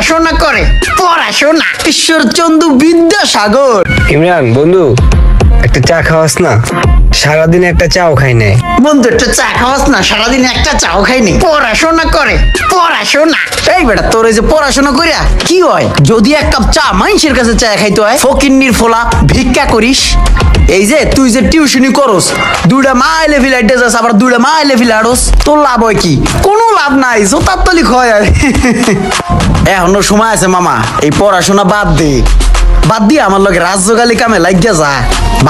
পড়াশোনা করে, পড়াশোনা। ঈশ্বরচন্দ্র বিদ্যাসাগর। ইমরান বন্ধু, একটা চা খাওয়াস না? সারাদিন একটা চাও খাই নাই। বন্ধু একটা চা খাওয়াস না? সারাদিন একটা চাও খাইনি। পড়াশোনা করে, পড়াশোনা। এই বেটা, তোর এই যে পড়াশোনা করিয়া কি হয়? যদি এক কাপ চা মানুষের কাছে চা খাইতে হয়, ফকিন্নির ফোলা ভিক্ষা করিস। এই যে তুই যে টিউশনি করস, 2টা মাইলে ফিলাইতে যাস, আবার 2টা মাইলে ফিলাড়স, তোর লাভ হয় কি? কোনো লাভ নাই, জোতার তলি খয়। এখনো সময় আছে মামা, এই পড়াশোনা বাদ দে। বাদ দিয়ে আমার লগে রাজ্যগালি কামে লাগিয়া যা,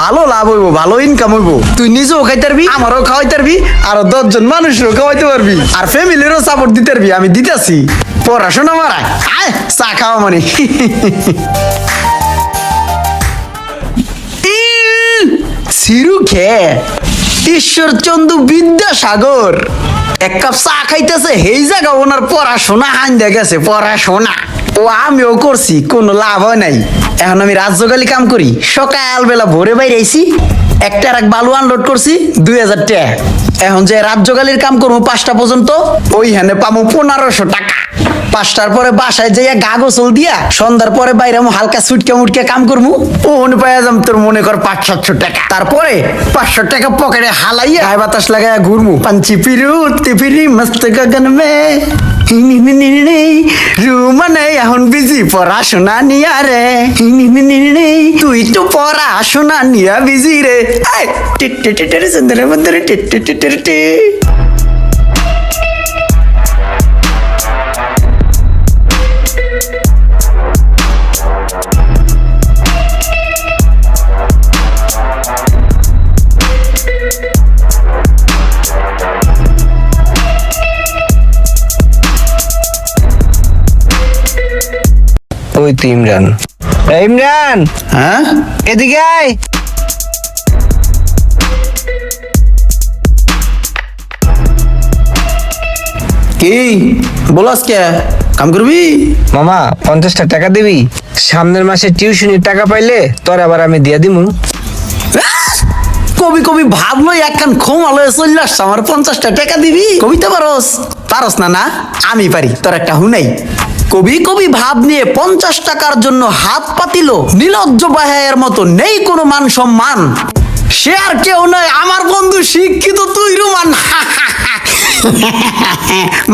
ভালো লাভ হইব, ভালো ইনকাম হইব। তুই নিজেও খাইতে পারবি, আমারও খাওয়াইতে পারবি, আর 10 জন মানুষও খাওয়াইতে পারবি, আর ফ্যামিলিরও সাপোর্ট দিতে পারবি। আমি দিতেছি। পড়াশোনা মারা আয় চা খাওয়া মানে। সিরু খেয়ে ঈশ্বরচন্দ্র বিদ্যাসাগর এক কাপ চা খাইতেছে, এই জায়গা ওনার পড়াশোনা হান গেছে। পড়াশোনা ও আমিও করছি, কোনো লাভ হয় নাই। এখন আমি রাজ্যগালি কাম করি, সকালবেলা ভোরে বাইরে আইছি, একটা এক বালু আনলোড করছি 2000 টাকা। এখন যে রাজ্যগালির কাম করবো 5টা পর্যন্ত, ওইখানে পাবো 1500 টাকা। 5টার পরে বাসায় যাইয়া গা গোসল দিয়া সন্ধ্যার পরে বাইরে হালকা সুটকে মুটকে কাম করবো, ও পাইয়া যাম তোর মনে কর 500-700 টাকা। তারপরে 500 টাকা পকেটে হালাইয়া গায়ে বাতাস লাগাইয়া ঘুরমু। পাঞ্চি পিরুতি পিরি মস্ত গগন মে রুমানে এখন বিজি পড়াশোনা নিয়া রে। তুই তো পড়াশোনা নিয়া বিজি রে। সুন্দর বন্ধুরে ওই তো ইমরান। ইমরান, হ্যাঁ এদিকে আয়। কি বলস কে? কাম করবি? মামা 50টা টাকা দিবি? সামনের মাসে টিউশনির টাকা পাইলে তোর আবার আমি দিয়া দিমু। কবি কবি ভাবলো একখান খোমালো চলে আসছে, আমার 50টা টাকা দিবি? কবিতা পারস? পারস না? না আমি পারি, তোর একটা হুনাই। কবি কবি ভাব নিয়ে 50 টাকার জন্য হাত পাতিল নীলজ্জ বাহায়ের মতো, নেই কোনো মান সম্মান। সে আর কেউ নয়, আমার বন্ধু শিক্ষিত তুই রুমান।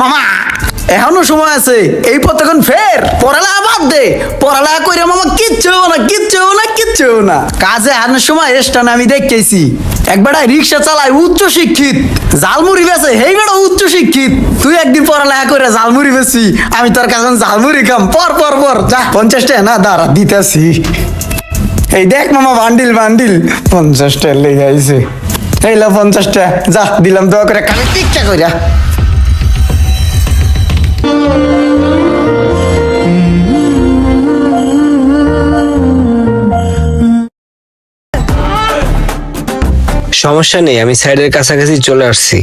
মামা এখনো সময় আছে, এই পথ এখন ফের পড়ালেখা বাদ দে। পড়ালেখা করে মামা কিচ্ছু হবো না, কিচ্ছু হবো না, কিচ্ছু হবো না। কাজে হানোর সময় স্টানে আমি দেখেছি, একবার রিক্সা চালায় উচ্চ শিক্ষিত, জালমুড়ি বেছে হেই বেড়া উচ্চ শিক্ষিত। তুই একদিন পড়ালেখা করে জালমুড়ি বেছি, আমি তোর কাছে জালমুড়ি খাম। পর পর পর যা, 50 টাকা না দাঁড়া দিতেছি। এই দেখ মামা বান্ডিল বান্ডিল 50 টাকা লেগে আইছে। এই লো 50 টাকা, যা দিলাম, দোয়া করে কালে টিকটা কইরা। সমস্যা নেই, আমি সাইডের কাছাকাছি চলে আসছি।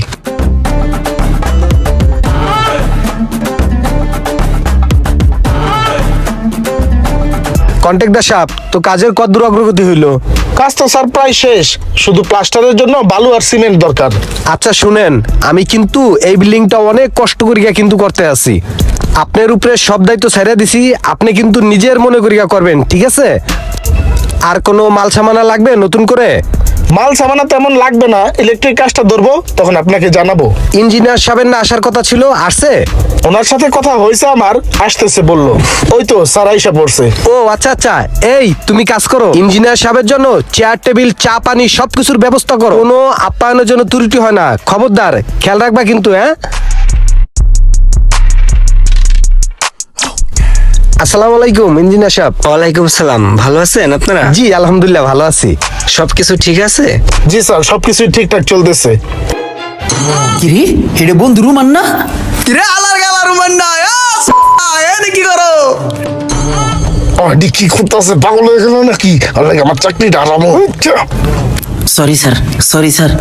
কন্ট্রাক্টর সাহেব, তো কাজের কতদূর অগ্রগতি হইল? কাজ তো স্যার প্রায় শেষ, শুধু প্লাস্টারের জন্য বালু আর সিমেন্ট দরকার। আচ্ছা শুনেন, আমি কিন্তু এই বিল্ডিংটা অনেক কষ্ট করিয়া কিন্তু করতে আছি। আপনার উপরে সব দায়িত্ব ছেড়ে দিছি, আপনি কিন্তু নিজের মনে করিয়া করবেন, ঠিক আছে? আর কোনো মাল সামানা লাগবে নতুন করে? মাল সামানা তেমন লাগবে না, ইলেকট্রিক কাজটা ধরবো তখন আপনাকে জানাবো। ইঞ্জিনিয়ার সাহেবের না আসার কথা ছিল, আসছে? ওনার সাথে কথা হয়েছে আমার, আসতেছে বললো। ওই তো স্যার আইসা পড়ছে। ও আচ্ছা আচ্ছা, এই তুমি কাজ করো, ইঞ্জিনিয়ার সাহেবের জন্য চেয়ার টেবিল চা পানি সবকিছুর ব্যবস্থা করো, কোনো আপ্যায়নের জন্য ত্রুটি হয় না, খবরদার খেয়াল রাখবা কিন্তু। হ্যাঁ, আসসালামু আলাইকুম ইঞ্জিনিয়ার সাহেব। ওয়ালাইকুম আসসালাম, ভালো আছেন আপনারা? জি আলহামদুলিল্লাহ ভালো আছি। সবকিছু ঠিক আছে? জি স্যার, সবকিছু ঠিকঠাক চলতেছে। কিরে এটা বন্ধু রুমান না? কিরে আলার গালা রুমান না? এনে কি করো? কি করতেছে, পাগল হয়ে গেল নাকি? আল্লাহ, আমার চাকরিটা আরাম হচ্ছে। সরি স্যার, সরি স্যার,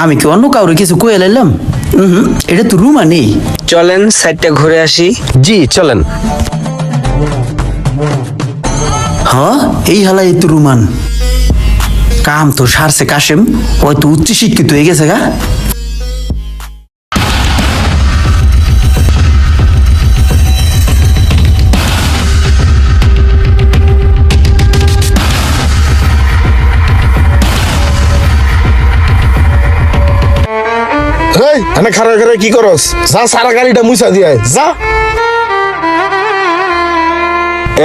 আমি কি অন্য কাউরে কিছু কয়ে লাইলাম? এটা তো রুমা নেই। চলেন সাইডটা ঘুরে আসি। জি চলেন। হ্যাঁ এই হালাই তো রুমান। কাম তো সারছে কাশেম, হয়তো উচ্চ শিক্ষিত হয়ে গেছে গা। এই এনে খারাপ খারাপ কি করস যা সারা গাড়িটা মুছা দিয়ে আয়, যা।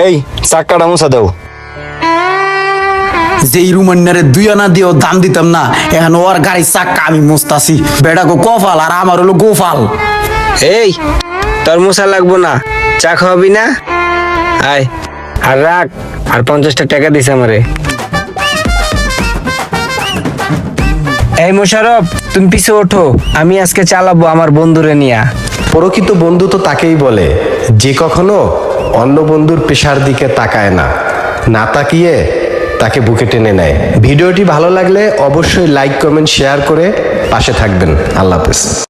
এই চাক্কাটা মুছা দাও। যেই রুমান্নারে 2 আনা দিয়েও দাম দিতাম না, এখন ওর গাড়ির চাক্কা আমি মুছতাছি। বেড়াকো কফাল আর আমার হলো গোফাল। এই তোর মশা লাগবো না, চা খাওয়াবি না? আয় আর রাখ, আর 50টা টাকা দিস আমারে। এই মোশারফ, তুমি পিছে ওঠো, আমি আজকে চালাবো আমার বন্ধুরে নিয়া। প্রকৃত বন্ধু তো তাকেই বলে যে কখনো অন্য বন্ধুর পেশার দিকে তাকায় না, না তাকিয়ে তাকে বুকে টেনে নেয়। ভিডিওটি ভালো লাগলে অবশ্যই লাইক কমেন্ট শেয়ার করে পাশে থাকবেন। আল্লাহ হাফেজ।